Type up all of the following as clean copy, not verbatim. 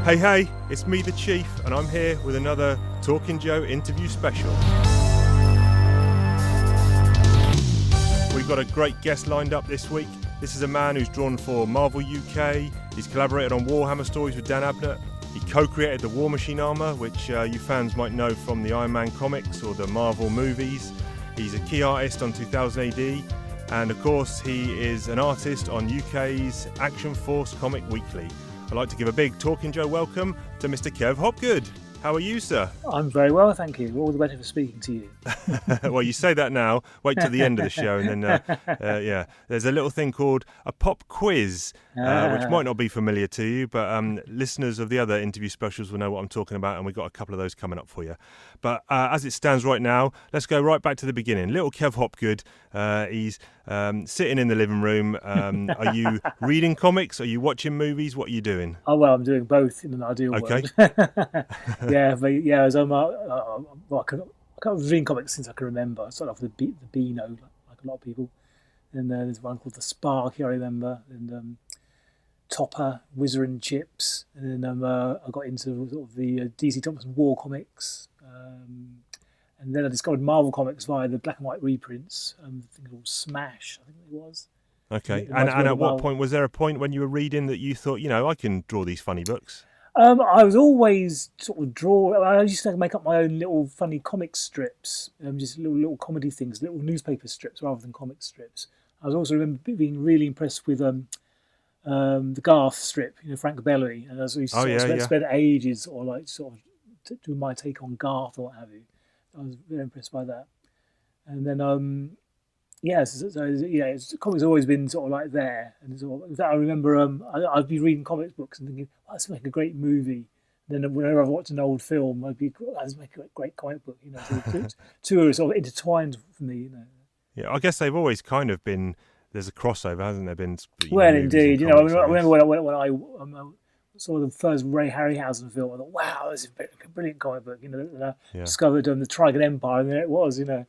Hey, it's me, the Chief, and I'm here with another Talking Joe interview special. We've got a great guest lined up this week. This is a man who's drawn for Marvel UK. He's collaborated on Warhammer stories with Dan Abnett. He co-created the War Machine armour, which you fans might know from the Iron Man comics or the Marvel movies. He's a key artist on 2000 AD. And of course, he is an artist on UK's Action Force Comic Weekly. I'd like to give a big Talking Joe welcome to Mr. Kev Hopgood. How are you, sir? I'm very well, thank you. All the better for speaking to you. Well, you say that now. Wait till the end of the show, and then, there's a little thing called a pop quiz, which might not be familiar to you, but listeners of the other interview specials will know what I'm talking about, and we've got a couple of those coming up for you. But as it stands right now, let's go right back to the beginning. Little Kev Hopgood, he's sitting in the living room. Are you reading comics? Are you watching movies? What are you doing? Oh, well, I'm doing both in an ideal world. As I was reading comics since I can remember. I started off with the Beano, like a lot of people. And there's one called The Spark, I remember. And Topper, Whizzer and Chips. And then I got into sort of the DC Thompson War comics. And then I discovered Marvel comics via the black and white reprints. I think called Smash, I think it was. Okay. And at what point, was there a point when you were reading that you thought, I can draw these funny books? I was always sort of I used to make up my own little funny comic strips, just little comedy things, little newspaper strips rather than comic strips. I was also remember being really impressed with the Garth strip, Frank Bellery, and I was spent ages doing my take on Garth or what have you. I was very impressed by that, and then comics have always been sort of like there. And in fact, I remember I'd be reading comics books and thinking, let's make a great movie. And then whenever I watched an old film, I'd be, let's make a great comic book. So two are sort of intertwined for me. Yeah, I guess they've always kind of been. There's a crossover, hasn't there been? Well, indeed. I remember when I saw the first Ray Harryhausen film. I thought, wow, this is a brilliant comic book. And I discovered the Trigon Empire, and there it was. Yeah.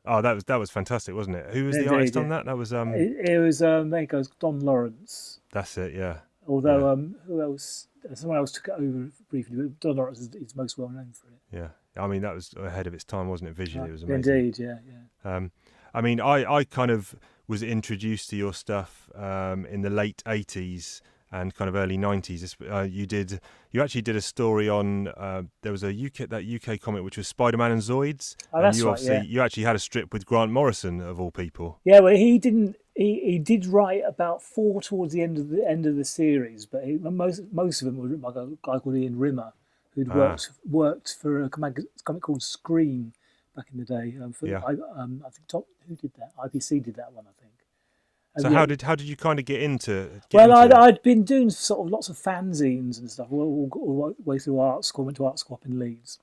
Oh, that was fantastic, wasn't it? Who was the artist on that? That was It was there goes Don Lawrence. That's it, yeah. Although who else? Someone else took it over briefly, but Don Lawrence is most well known for it. Yeah, I mean that was ahead of its time, wasn't it? Visually, it was amazing. Indeed, yeah. I mean, I kind of was introduced to your stuff in the late '80s and kind of early '90s. You actually did a story on there was a UK comic which was Spider-Man and Zoids. Oh, that's right. Yeah. You actually had a strip with Grant Morrison of all people. Yeah, well, he didn't. He did write about 4 towards the end of the series, but most of them were written by a guy called Ian Rimmer, who'd worked for a comic called Scream back in the day. I think who did that? IPC did that one, I think. So how did you kind of get into? I'd been doing sort of lots of fanzines and stuff all the way through art school. Went to art school up in Leeds,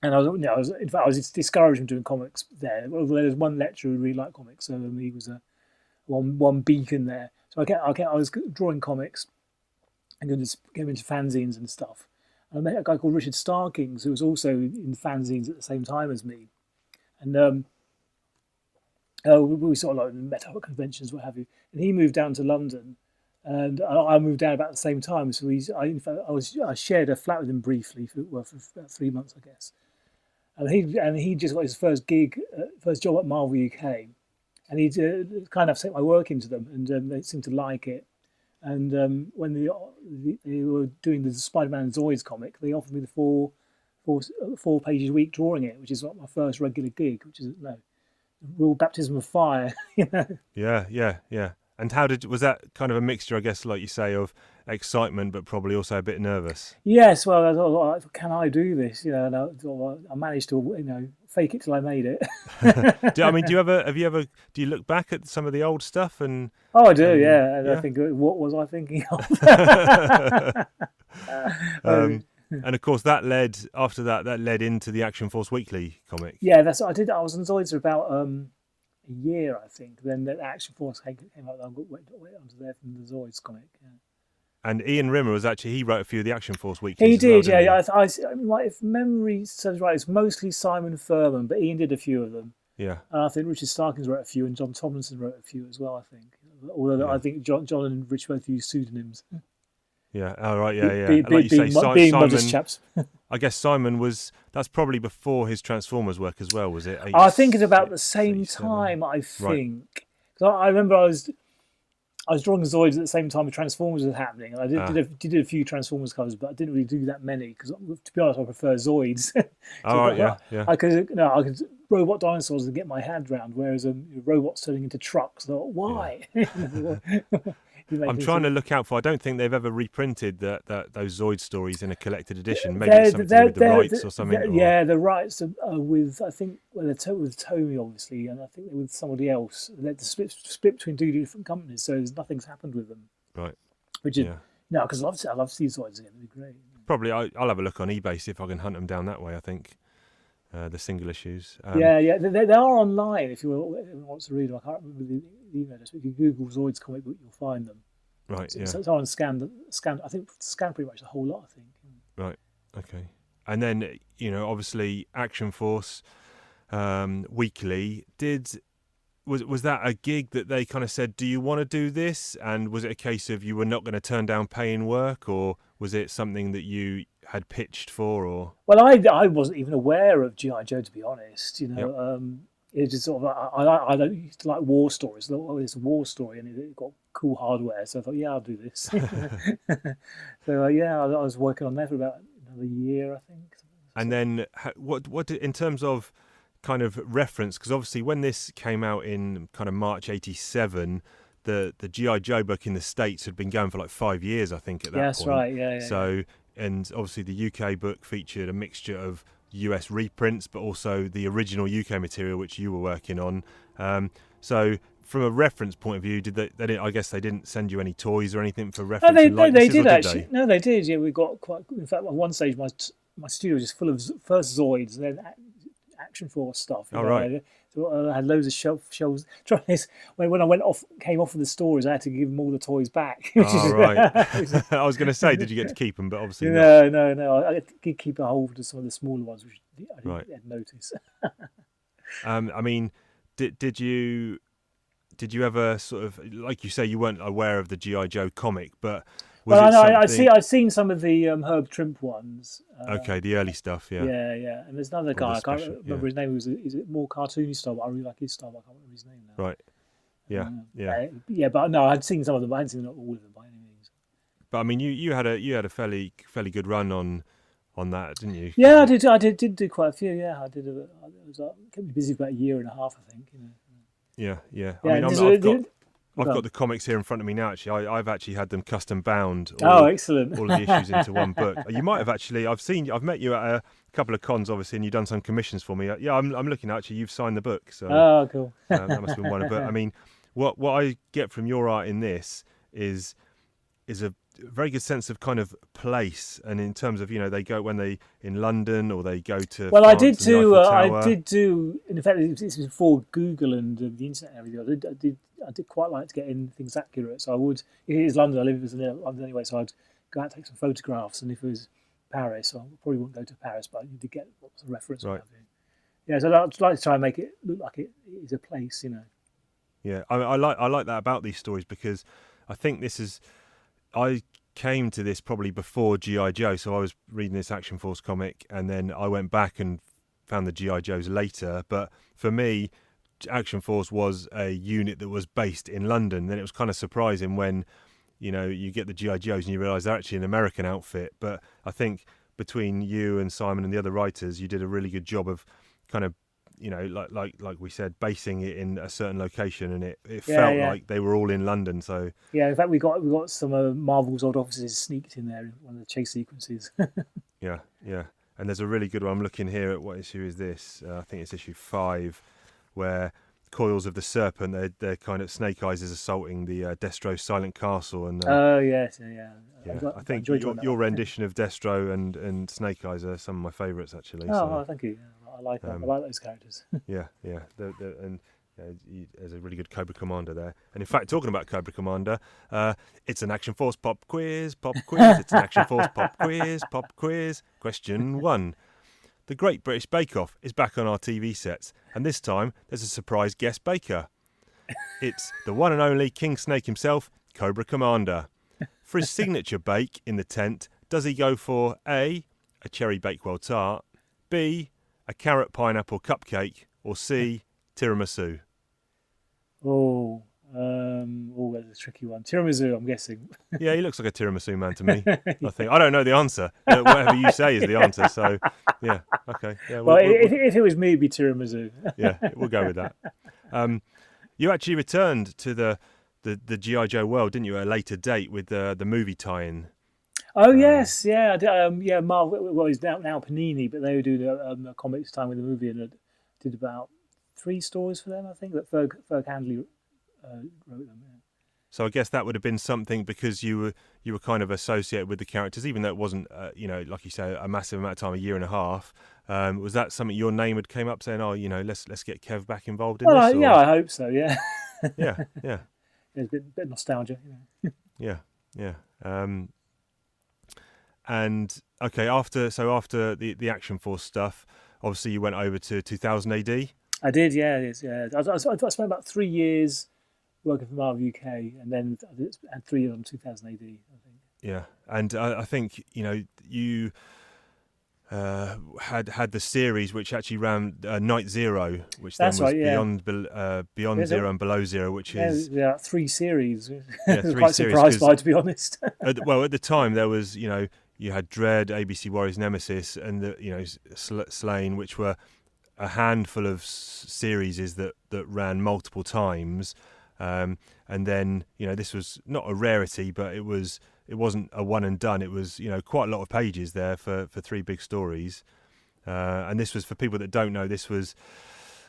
and I was discouraged from doing comics there. Although there was one lecturer who really liked comics, so he was one beacon there. So I was drawing comics and going to get into fanzines and stuff. And I met a guy called Richard Starkings who was also in fanzines at the same time as me, and we sort of like met up at conventions, what have you. And he moved down to London, and I moved down about the same time. So I shared a flat with him briefly for about 3 months, I guess. And he just got his first job at Marvel UK, and he kind of sent my work into them, and they seemed to like it. And when they were doing the Spider-Man Zoids comic, they offered me the 4 pages a week drawing it, which is like my first regular gig, which is real baptism of fire. Yeah. And was that kind of a mixture, I guess, like you say, of excitement but probably also a bit nervous? Yes, well, I thought, can I do this? And I managed to fake it till I made it. Do you look back at some of the old stuff and? Oh, I do, yeah. And I think, what was I thinking of? And of course, that led into the Action Force Weekly comic. Yeah, that's what I did. I was on Zoids for about a year, I think. Then the Action Force came out. I went onto there from the Zoids comic. Yeah. And Ian Rimmer he wrote a few of the Action Force Weeklies. He did, yeah. If memory serves right, it's mostly Simon Furman, but Ian did a few of them. Yeah. And I think Richard Starkins wrote a few, and John Tomlinson wrote a few as well, I think. Although I think John and Rich both used pseudonyms. Yeah. Oh, right. Yeah. Yeah. Be, And like you say, being modest Simon. chaps. I guess Simon was. That's probably before his Transformers work as well, was it? I think it's about the 86, same 87? time. I Right. think. 'Cause I remember I was drawing Zoids at the same time the Transformers was happening, and I did a few Transformers covers, but I didn't really do that many because, to be honest, I prefer Zoids. All right. Yeah. Yeah. I could robot dinosaurs and get my hand round, whereas robots turning into trucks. I thought, why? I'm trying to look out for. I don't think they've ever reprinted those Zoid stories in a collected edition. Maybe it's something to do with the rights or something. Yeah, the rights are with, I think, they're with Tomy obviously, and I think they're with somebody else. They're split between two different companies, so nothing's happened with them. Right. Which is no, because I'd love to see Zoids again. It'd be great. Probably I'll have a look on eBay, see if I can hunt them down that way. I think the single issues. They are online if anyone wants to read them. I can't remember the email address, but if you Google Zoids comic book, you'll find them. Right. So someone scanned. I think scanned pretty much the whole lot. I think. Right. Okay. And then obviously Action Force Weekly was that a gig that they kind of said, do you want to do this? And was it a case of you were not going to turn down paying work, or was it something that you had pitched for? Or well, I wasn't even aware of G.I. Joe, to be honest. It's just sort of I used to like war stories. It's a war story, and it got cool hardware, so I thought, I'll do this. So I was working on that for about another year, I think. And then what in terms of kind of reference, because obviously when this came out in kind of March '87, the G.I. Joe book in the States had been going for like 5 years, I think, at that point. That's right, yeah. So, and obviously the UK book featured a mixture of US reprints, but also the original UK material, which you were working on. So, from a reference point of view, I guess they didn't send you any toys or anything for reference? They did actually. No, they did. Yeah, we got quite. In fact, at one stage, my studio was just full of first Zoids, and then Action Force stuff. Right. So I had loads of shelves. When I came off of the stores, I had to give them all the toys back. Right. I was going to say, did you get to keep them? But obviously no. I did keep a hold of some of the smaller ones, which I didn't notice. I mean, did you ever sort of, like you say, you weren't aware of the G.I. Joe comic, but I'd seen some of the Herb Trimp ones. Okay, the early stuff, yeah. Yeah. And there's another guy, I can't remember his name. Is it more cartoony style? But I really like his style. I can't remember his name now. Right. Yeah. Yeah, but no, I'd seen some of them. I hadn't seen all of them by any means. But I mean, you had a fairly good run on that, didn't you? Yeah, I did do quite a few. Yeah, I did. Kept me busy for about a year and a half, I think. Yeah. I mean, I've got the comics here in front of me now. Actually, I've actually had them custom bound. Excellent! All of the issues into one book. You might have actually. I've met you at a couple of cons, obviously, and you've done some commissions for me. Yeah, I'm looking. Actually, you've signed the book. So cool. That must have been one of it. I mean, what I get from your art in this is a very good sense of kind of place, and in terms of they go when they in London or they go to. Well, France, I did do. In fact, this was before Google and the internet and everything. I did quite like to get in things accurate, so I would. If it is London, I live in London anyway, so I'd go out and take some photographs. And if it was Paris, I probably wouldn't go to Paris, but you did get lots of reference. Right. Yeah, so I'd like to try and make it look like it is a place, Yeah, I like that about these stories, because I think I came to this probably before G.I. Joe, so I was reading this Action Force comic, and then I went back and found the G.I. Joes later. But for me, Action Force was a unit that was based in London. Then it was kind of surprising when you get the G.I. Joes and you realise they're actually an American outfit. But I think between you and Simon and the other writers, you did a really good job of kind of like we said, basing it in a certain location, and it felt like they were all in London. So in fact, we got some of Marvel's old offices sneaked in there in one of the chase sequences. yeah, and there's a really good one. I'm looking here at what issue is this? I think it's issue 5, where Coils of the Serpent, they're kind of Snake Eyes is assaulting the Destro Silent Castle, and yes, I think your rendition of Destro and Snake Eyes are some of my favourites, actually. Thank you. I like that. I like those characters. Yeah. There's a really good Cobra Commander there. And in fact, talking about Cobra Commander, it's an Action Force pop quiz. It's an Action Force pop quiz. Question 1. The Great British Bake Off is back on our TV sets, and this time there's a surprise guest baker. It's the one and only King Snake himself, Cobra Commander. For his signature bake in the tent, does he go for A, a cherry bakewell tart, B, a carrot pineapple cupcake, or C, tiramisu? That's a tricky one. Tiramisu, I'm guessing. Yeah, he looks like a tiramisu man to me. I think. I don't know the answer. Whatever you say is the answer. So, yeah, okay. Yeah, Well, if it was me, it'd be tiramisu. yeah, we'll go with that. You actually returned to the G.I. Joe world, didn't you, at a later date with the movie tie-in? Oh yes, yeah, I did, yeah. Marvel, well, he's now Panini, but they would do the comics time with the movie, and I did about 3 stories for them. I think that Ferg Handley wrote them. Yeah. So I guess that would have been something because you were kind of associated with the characters, even though it wasn't, like you say, a massive amount of time, 1.5 years. Was that something your name had came up saying, oh, let's get Kev back involved in this? Yeah, I hope so. Yeah. Yeah. There's a bit of nostalgia. Yeah. And okay, after the Action Force stuff, obviously you went over to 2000 AD. I did, yeah. I spent about 3 years working for Marvel UK, and then I had 3 years on 2000 AD, I think. Yeah, and I think you had the series which actually ran Night Zero, which That's then was right, Beyond Zero and Below Zero, which is 3 series. Yeah, 3 quite series. Surprised by, to be honest. At the time there was you had Dread, ABC Warriors Nemesis, and Slain, which were a handful of series that ran multiple times. And then this was not a rarity, but it wasn't a one and done. It was quite a lot of pages there for 3 big stories. And this was, for people that don't know, this was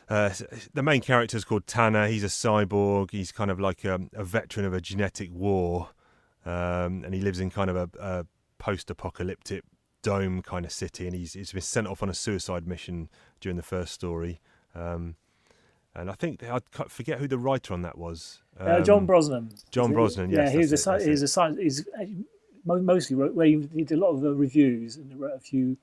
the main character is called Tanner. He's a cyborg. He's kind of like a veteran of a genetic war, and he lives in kind of a post-apocalyptic dome kind of city. And he's been sent off on a suicide mission during the first story. And I think I forget who the writer on that was. John Brosnan. John Brosnan, yes. Yeah, he's a science. He's mostly wrote. Well, he did a lot of the reviews and wrote a few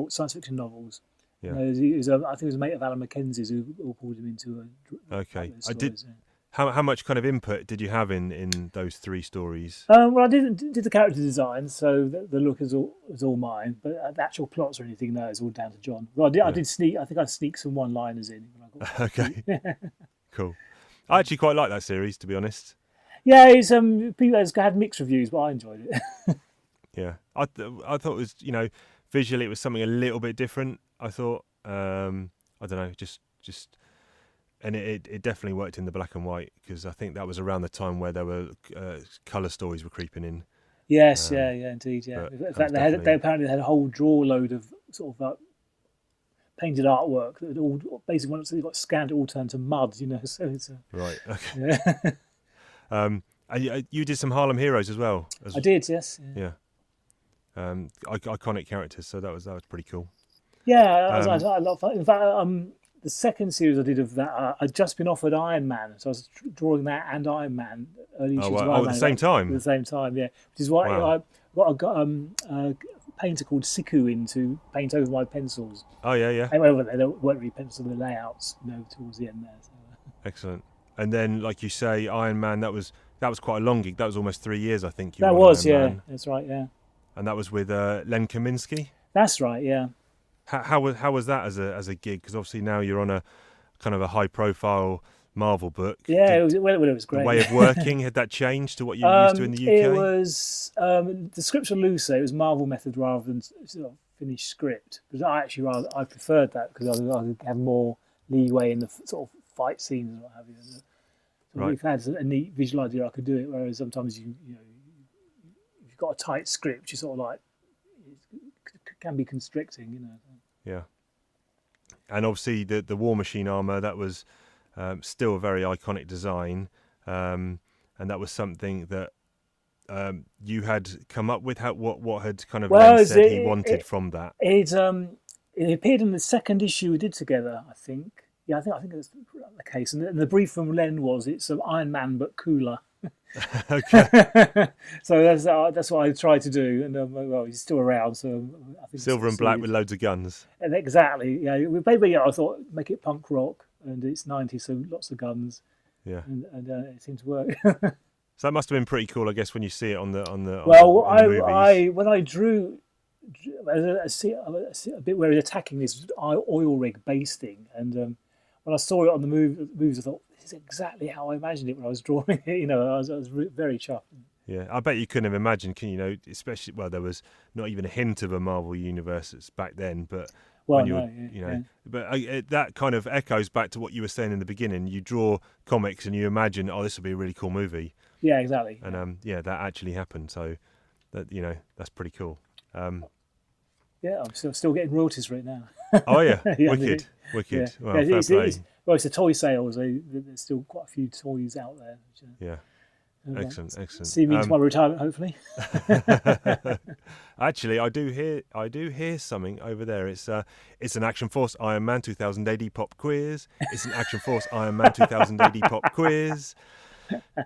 science fiction novels. Yeah. I think he was a mate of Alan Mackenzie's who all pulled him into a. Okay, stories, I did. Yeah. How much kind of input did you have in those 3 stories? Well, I did the character design, so the look is all mine. But the actual plots or anything, no, is all down to John. Well, I did sneak. I think I sneaked some one-liners in. Okay, cool. I actually quite like that series, to be honest. Yeah, it's people had mixed reviews, but I enjoyed it. Yeah, I thought it was visually it was something a little bit different. I thought I don't know, just. And it definitely worked in the black and white, because I think that was around the time where there were colour stories were creeping in. Yes, indeed, yeah. In fact, they apparently had a whole drawer load of sort of painted artwork that all basically once they got scanned, it all turned to mud. So it's right. Okay. Yeah. You did some Harlem Heroes as well. I did, yes. Yeah. Iconic characters, so that was pretty cool. Yeah, I love that. In fact, the second series I did of that, I'd just been offered Iron Man, so I was drawing that and Iron Man early issues of Iron Man at the same time. At the same time, yeah. Which is why I got a painter called Siku in to paint over my pencils. Oh yeah. Anyway, there weren't really pencils, the layouts, towards the end there. So. Excellent. And then, like you say, Iron Man. That was quite a long gig. That was almost 3 years, I think. That was, Iron Man. That's right, yeah. And that was with Len Kaminski. That's right, yeah. How was that as a gig? Because obviously now you're on a kind of a high profile Marvel book. Yeah, it was great. The way of working, had that changed to what you used to in the UK? It was the scripts were looser. It was Marvel method rather than sort of finished script. Because I preferred that because I could have more leeway in the sort of fight scenes and what have you. So right. If I had a neat visual idea, I could do it. Whereas sometimes if you've got a tight script, you sort of like it can be constricting, Yeah. And obviously the War Machine armour, that was still a very iconic design, and that was something that you had come up with. What had kind of Len said he wanted from that? It appeared in the second issue we did together, I think. Yeah, I think that's the case. And the brief from Len was it's Iron Man but cooler. Okay. So that's what I tried to do, and he's still around. So I think silver and black with loads of guns. And exactly. Yeah, maybe I thought make it punk rock, and it's 90s, so lots of guns. Yeah. And it seemed to work. So that must have been pretty cool, I guess, when you see it on the in the movies. When I drew I see a bit where he's attacking this oil rig base thing, and when I saw it on the movies, I thought this is exactly how I imagined it when I was drawing it. I was very chuffed. Yeah, I bet you couldn't have imagined, especially, well, there was not even a hint of a Marvel universe back then, but Well, when you no, were, yeah. but that kind of echoes back to what you were saying in the beginning. You draw comics and you imagine, oh, this will be a really cool movie. Yeah, exactly. And that actually happened. So that that's pretty cool. Yeah, I'm still getting royalties right now. Oh yeah, Yeah, wicked. Yeah, Well, yeah, fair play. it's a toy sales. There's still quite a few toys out there. Yeah. Excellent. See me into my retirement, hopefully. Actually, I do hear something over there. It's an Action Force Iron Man 2000 AD pop quiz. It's an Action Force Iron Man 2000 AD pop quiz.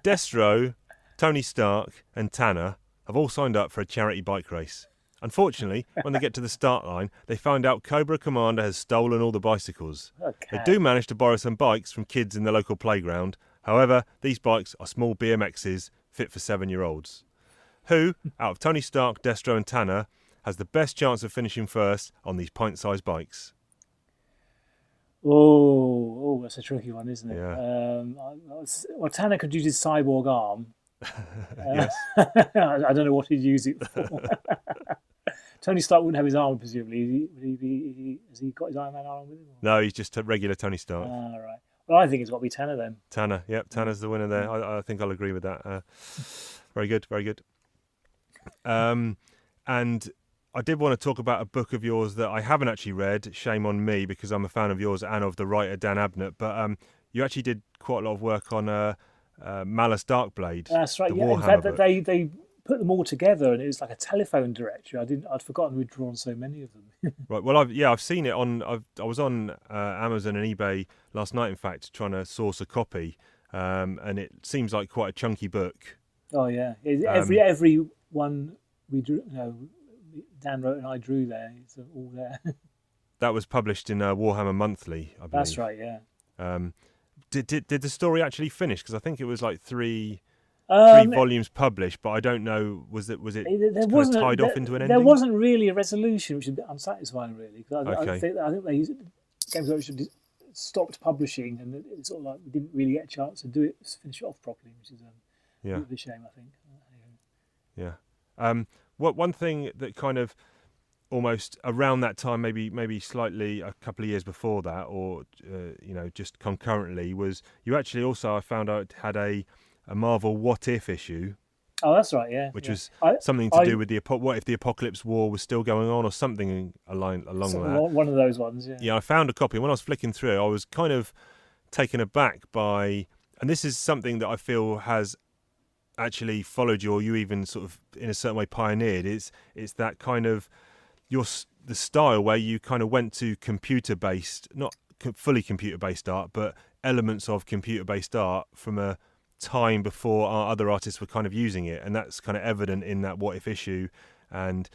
Destro, Tony Stark, and Tanner have all signed up for a charity bike race. Unfortunately, when they get to the start line, they find out Cobra Commander has stolen all the bicycles. Okay. They do manage to borrow some bikes from kids in the local playground. However, these bikes are small BMXs fit for 7-year-olds. Who, out of Tony Stark, Destro and Tanner, has the best chance of finishing first on these pint-sized bikes? Oh, that's a tricky one, isn't it? Yeah. Well, Tanner could use his cyborg arm. Yes. I don't know what he'd use it for. Tony Stark wouldn't have his arm, presumably. Has he got his Iron Man arm with him? No, he's just a regular Tony Stark. Ah, right. Well, I think it's got to be Tanner then. Tanner, yep, Tanner's the winner there. I think I'll agree with that. Very good. And I did want to talk about a book of yours that I haven't actually read. Shame on me, because I'm a fan of yours and of the writer Dan Abnett. But you actually did quite a lot of work on Malice Darkblade. That's right. The Yeah, in Warhammer fact, book. they put them all together, and it was like a telephone directory. I'd forgotten we'd drawn so many of them. Right. Well, I've seen it on. I was on Amazon and eBay last night, in fact, trying to source a copy, and it seems like quite a chunky book. Oh yeah, every one we drew, Dan wrote and I drew there. It's all there. That was published in Warhammer Monthly, I believe. That's right. Yeah. Did the story actually finish? Because I think it was like three volumes published, but I don't know. Was it kind of tied off into an ending? There wasn't really a resolution, which is a bit unsatisfying, really. Cause Okay. I think they Games Workshop stopped publishing, and it's sort of like we didn't really get a chance to finish it off properly, which is a bit of a shame, I think. Yeah. One thing that kind of almost around that time, maybe slightly a couple of years before that, or just concurrently, was you actually also, I found out, had a Marvel What If issue. Oh, that's right, yeah. Which was something to do with what if the Apocalypse War was still going on, or something along that. One of those ones, yeah. Yeah, I found a copy. When I was flicking through, I was kind of taken aback by, and this is something that I feel has actually followed you, or you even sort of in a certain way pioneered. It's that kind of the style where you kind of went to computer-based, not fully computer-based art, but elements of computer-based art from a time before our other artists were kind of using it, and that's kind of evident in that What If issue and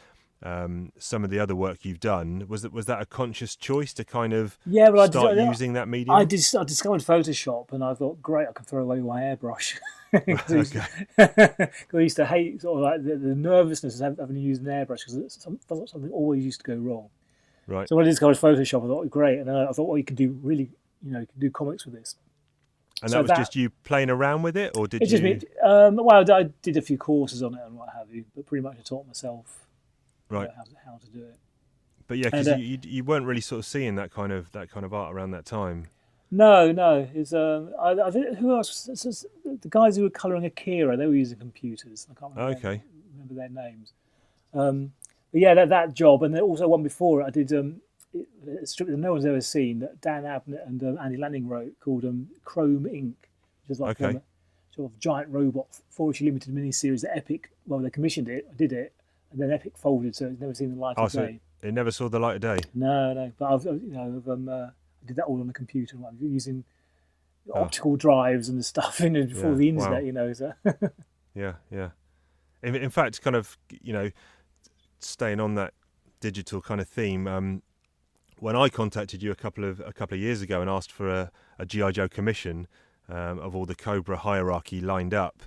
some of the other work you've done. Was that a conscious choice to kind of start using that medium? I discovered Photoshop, and I thought, great, I can throw away my airbrush. Because I used to hate sort of like the nervousness of having to use an airbrush, because something always used to go wrong. Right. So when I discovered Photoshop, I thought, great, and then I thought, well, you can do really, you can do comics with this. And so that was just you playing around with it, or did you? Just me. Well, I did a few courses on it and what have you, but pretty much I taught myself how to do it. But yeah, because you weren't really sort of seeing that kind of art around that time. No. It's I think who else? The guys who were colouring Akira, they were using computers. I can't remember their names. But yeah, that job, and then also one before it, I did a strip that no one's ever seen that Dan Abnett and Andy Lanning wrote, called Chrome Inc., which is like a sort of giant robot 4-issue limited miniseries that Epic, they commissioned it, I did it, and then Epic folded, so it's never seen the light of day. So it never saw the light of day? No, but I did that all on the computer, using optical drives and the stuff before the internet, so. Yeah. In fact, kind of, staying on that digital kind of theme, when I contacted you a couple of years ago and asked for a G.I. Joe commission of all the Cobra hierarchy lined up,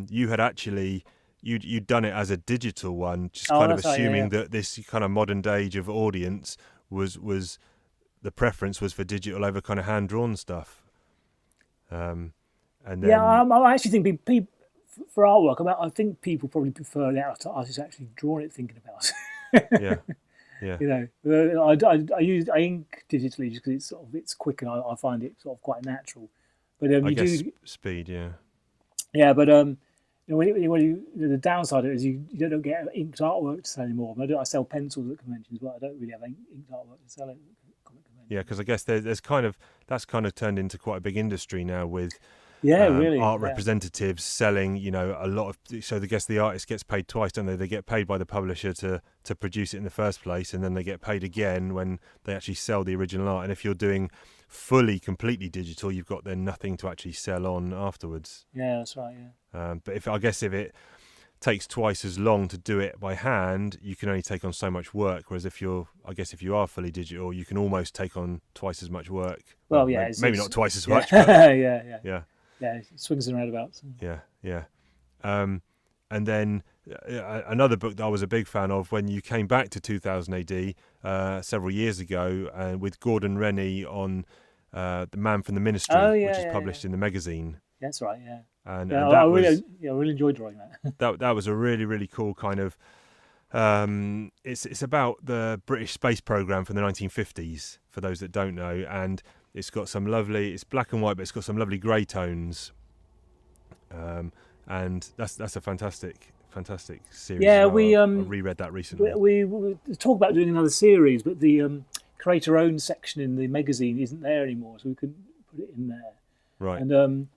you had actually you'd done it as a digital one, just Oh, kind of that's right, assuming yeah. that this kind of modern age of audience was the preference was for digital over kind of hand drawn stuff. And Yeah, then I actually think people, for artwork, I think people probably prefer the artist actually drawing it, thinking about it. yeah, yeah, You know, I ink digitally just because it's quick and I find it sort of quite natural. But I you guess do, speed, yeah, yeah. But the downside of it is you don't get inked artwork to sell anymore. I sell pencils at conventions, but I don't really have inked artwork to sell at comic yeah, conventions. because I guess there's kind of that's kind of turned into quite a big industry now with Yeah, really. art Yeah, representatives selling, a lot of. So I guess the artist gets paid twice, don't they? They get paid by the publisher to produce it in the first place, and then they get paid again when they actually sell the original art. And if you're doing completely digital, you've got then nothing to actually sell on afterwards. yeah, that's right. Yeah. But if it takes twice as long to do it by hand, you can only take on so much work. Whereas if you are fully digital, you can almost take on twice as much work. Well, yeah, maybe not twice as yeah. much. But yeah. yeah. Yeah, it swings and roundabouts. Yeah. And then another book that I was a big fan of when you came back to 2000 AD several years ago, with Gordon Rennie on The Man from the Ministry, which is published in the magazine. That's right. Yeah. And Yeah, that I was really enjoyed drawing that. that was a really, really cool kind of. It's about the British space program from the 1950s. For those that don't know, and it's got some lovely. It's black and white, but it's got some lovely grey tones. And that's a fantastic series. Yeah, I reread that recently. We talk about doing another series, but the creator-owned section in the magazine isn't there anymore, so we couldn't put it in there. Right. And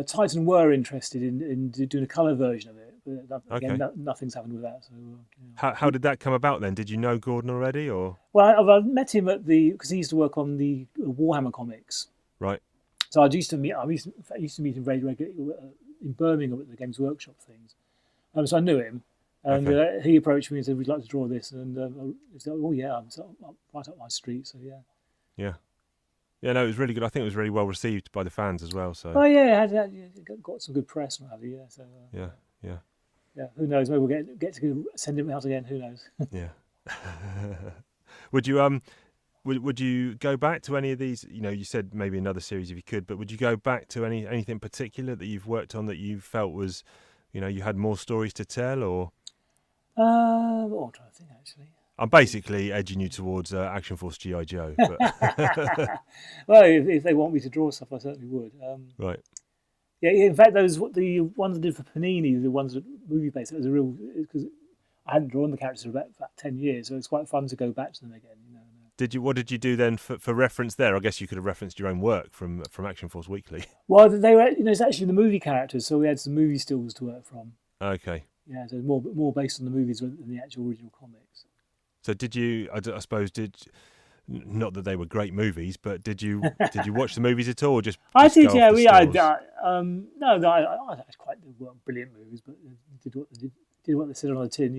Titan were interested in doing a colour version of it, but again, nothing's happened with that. So, how did that come about then? Did you know Gordon already, or? Well, I met him because he used to work on the Warhammer comics. Right. So I used to meet him very regularly in Birmingham at the Games Workshop things. So I knew him, and he approached me and said, "We'd like to draw this." And he said, "Oh yeah, I'm right up my street." So yeah. Yeah. Yeah, no, it was really good. I think it was really well received by the fans as well. So. Oh yeah, it got some good press and what have you. Yeah. So. Yeah. Who knows? Maybe we'll get to send him out again. Who knows? Yeah. Would you Would you go back to any of these? You said maybe another series if you could, but would you go back to anything particular that you've worked on that you felt was, you had more stories to tell, or? I'm trying to think actually. I'm basically edging you towards Action Force G.I. Joe. But Well, if they want me to draw stuff, I certainly would. Right. Yeah, in fact, the ones I did for Panini, the ones that movie based, it was because I hadn't drawn the characters for about 10 years, so it's quite fun to go back to them again. What did you do then for reference there? I guess you could have referenced your own work from Action Force Weekly. Well, they were, it's actually the movie characters, so we had some movie stills to work from. Okay. Yeah, so more based on the movies than the actual original comics. So did you? I suppose not that they were great movies, but did you watch the movies at all? Or just I did, yeah. No, I quite weren't brilliant movies, but did what they said on the tin,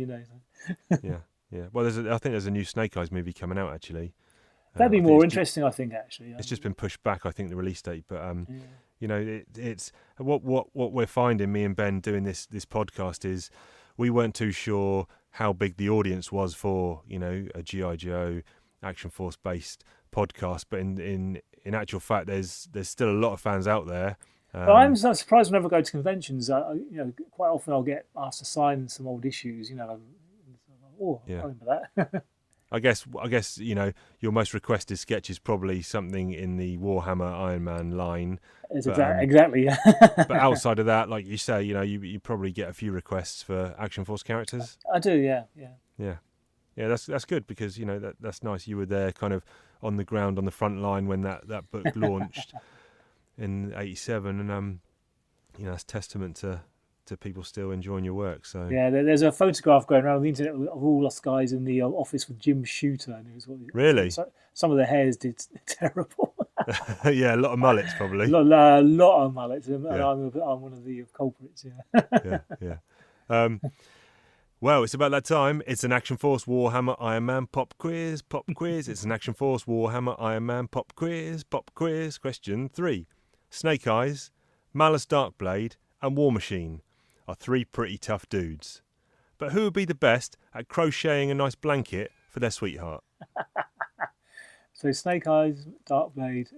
Yeah. Well, I think there's a new Snake Eyes movie coming out actually. That'd be more interesting, I think. Actually, it's just been pushed back. I think the release date, but it's what we're finding. Me and Ben doing this podcast is we weren't too sure how big the audience was for a G.I. Joe Action Force based podcast, but in actual fact, there's still a lot of fans out there. Well, I'm so surprised whenever I go to conventions. Quite often I'll get asked to sign some old issues. Oh, yeah. I remember that. I guess your most requested sketch is probably something in the Warhammer Iron Man line. Exactly. But outside of that, like you say, you probably get a few requests for Action Force characters. I do, yeah. Yeah, that's good because that's nice. You were there, kind of on the ground, on the front line when that book launched in '87, and that's testament to people still enjoying your work. So yeah, there's a photograph going around on the internet of all us guys in the office with Jim Shooter. And really, some of the hairs did terrible. Yeah, a lot of mullets probably. A lot of mullets, and yeah. I'm one of the culprits. Yeah. Well, it's about that time. It's an Action Force Warhammer Iron Man pop quiz. It's an Action Force Warhammer Iron Man pop quiz. Question 3: Snake Eyes, Malice Darkblade, and War Machine are three pretty tough dudes. But who would be the best at crocheting a nice blanket for their sweetheart? So Snake Eyes, Darkblade,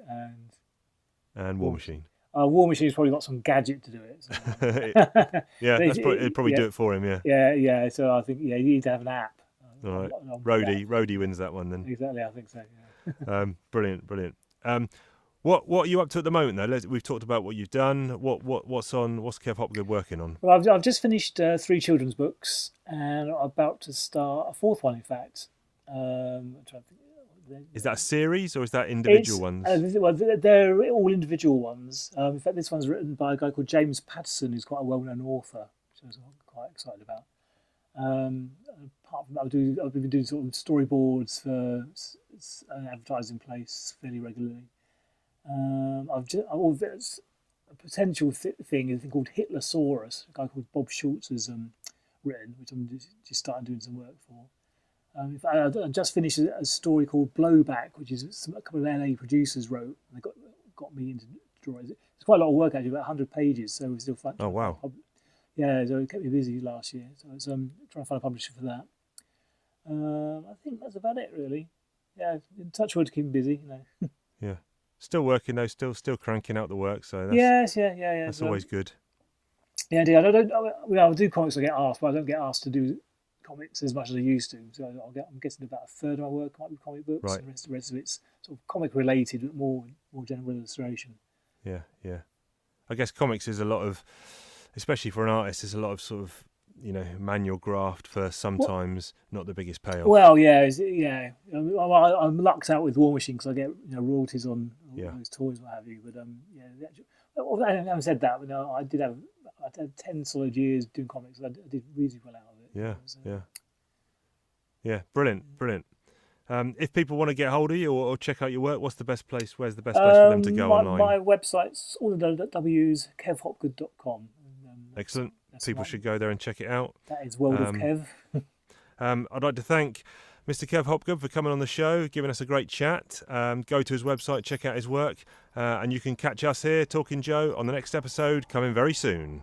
And War Machine. War Machine's probably got some gadget to do it. So. Yeah, it'd probably do it for him, yeah. Yeah. So I think, you need to have an app. All right. Rhodey wins that one then. Exactly, I think so, yeah. Brilliant. What are you up to at the moment though? We've talked about what you've done. What's Kev Hopgood working on? Well, I've just finished 3 children's books, and I'm about to start a 4th one, in fact. I'm trying to think. Is that a series or is that individual ones? Well, they're all individual ones. In fact, this one's written by a guy called James Patterson, who's quite a well-known author, which I'm quite excited about. Apart from that, I've been doing sort of storyboards for an advertising place fairly regularly. A potential thing is a thing called Hitlersaurus, a guy called Bob Schultz has written, which I'm just starting doing some work for. I just finished a story called Blowback, which is a couple of LA producers wrote, and they got me into drawing it. It's quite a lot of work, actually, about 100 pages, so it's still fun. Oh, wow. Yeah, so it kept me busy last year. So I was trying to find a publisher for that. I think that's about it, really. Yeah, in touch wood to keep me busy, Yeah. Still working, though, still cranking out the work, so that's, yes, yeah. That's always good. Yeah, indeed. I do comics, I get asked, but I don't get asked to do comics as much as I used to. So I'm guessing about a third of my work might be comic books, right. And the rest of it's sort of comic related, but more general illustration. Yeah. I guess comics is a lot of, especially for an artist, is a lot of sort of manual graft for sometimes not the biggest payoff. Well, yeah. I'm lucked out with War Machine because I get royalties on those toys, what have you. But having said that, I had 10 solid years doing comics. I did really well out of it. Yeah. Brilliant. If people want to get hold of you or check out your work, what's the best place? Where's the best place for them to go online? My website's all the W's, kevhopgood.com. Excellent. People should go there and check it out. That is World of Kev. I'd like to thank Mr. Kev Hopgood for coming on the show, giving us a great chat. Go to his website, check out his work, and you can catch us here, Talking Joe, on the next episode coming very soon.